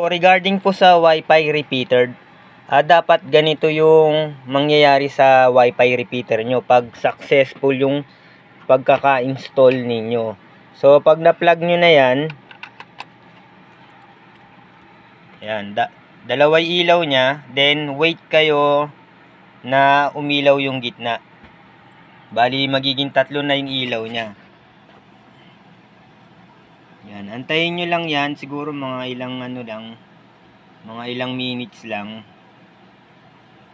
Regarding po sa Wi-Fi repeater, dapat ganito yung mangyayari sa Wi-Fi repeater nyo pag successful yung pagkaka-install ninyo. So pag na-plug nyo na yan, dalaway ilaw nya, then wait kayo na umilaw yung gitna. Bali magiging tatlo na yung ilaw nya. Yan, antayin nyo lang yan, siguro mga ilang minutes lang.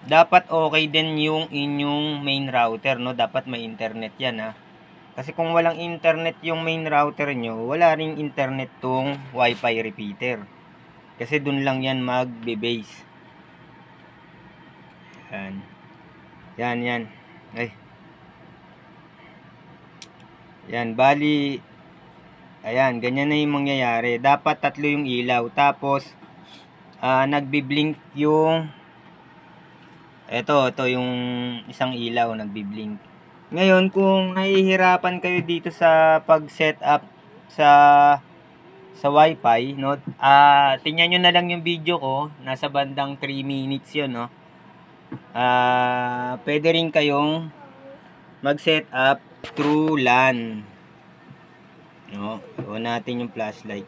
Dapat okay din yung inyong main router, no? Dapat may internet yan, ha. Kasi kung walang internet yung main router nyo, wala ring internet tong Wi-Fi repeater. Kasi dun lang yan magbe-base. Yan. Yan, bali ayan, ganyan na yung mangyayari. Dapat tatlo yung ilaw. Tapos, nagbi-blink yung ito yung isang ilaw, nagbi-blink. Ngayon, kung nahihirapan kayo dito sa pag-set up sa Wi-Fi, no? Tingnan nyo na lang yung video ko. Nasa bandang 3 minutes yun, no? Pwede rin kayong mag-set up through LAN. No, on natin yung flashlight.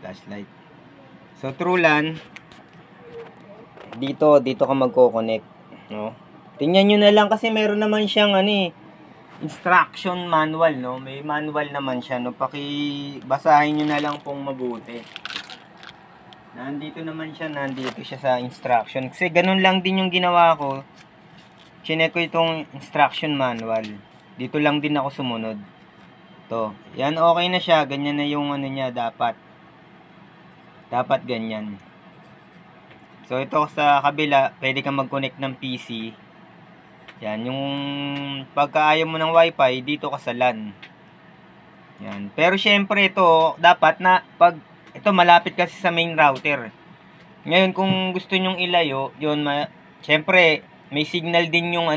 Flashlight. So through LAN, dito ka magko-connect, no? Tingnan niyo na lang kasi meron naman siyang instruction manual, no? May manual naman siya, no? Basahin niyo na lang pong mabuti. Nandito siya sa instruction. Kasi ganun lang din yung ginawa ko. Chinek ko itong instruction manual. Dito lang din ako sumunod. To. Yan, okay na siya. Ganyan na yung niya dapat. Dapat ganyan. So ito sa kabila, pwede kang mag-connect ng PC. Yan, yung pagka ayaw mo ng Wi-Fi, dito ka sa LAN. Yan. Pero syempre ito, dapat na ito malapit kasi sa main router. Ngayon kung gusto nyong ilayo, yun syempre may signal din yung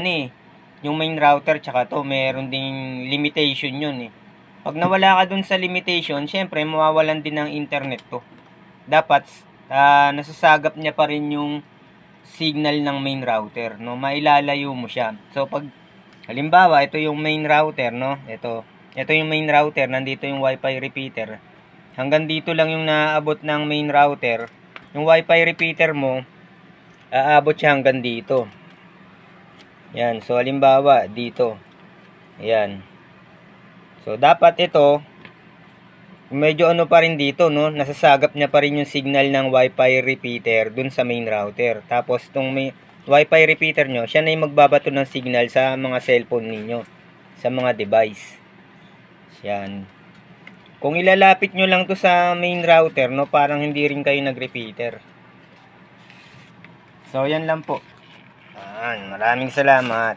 yung main router, tsaka to meron ding limitation yun. Pag nawala ka dun sa limitation, syempre mawawalan din ng internet to. Dapat nasasagap niya pa rin yung signal ng main router, no? Mailalayo mo siya. So pag halimbawa ito yung main router, no? Ito yung main router, nandito yung Wi-Fi repeater. Hanggang dito lang yung naabot ng main router. Yung Wi-Fi repeater mo aabot siya hanggang dito. Yan, so halimbawa dito. Ayan. So dapat ito medyo pa rin dito, no? Nasasagap niya pa rin yung signal ng Wi-Fi repeater dun sa main router. Tapos tong may Wi-Fi repeater nyo, siya na yung magbabato ng signal sa mga cellphone ninyo, sa mga device. Yan. Kung ilalapit nyo lang to sa main router, no, parang hindi rin kayo nag-repeater. So yan lang po. Maraming salamat.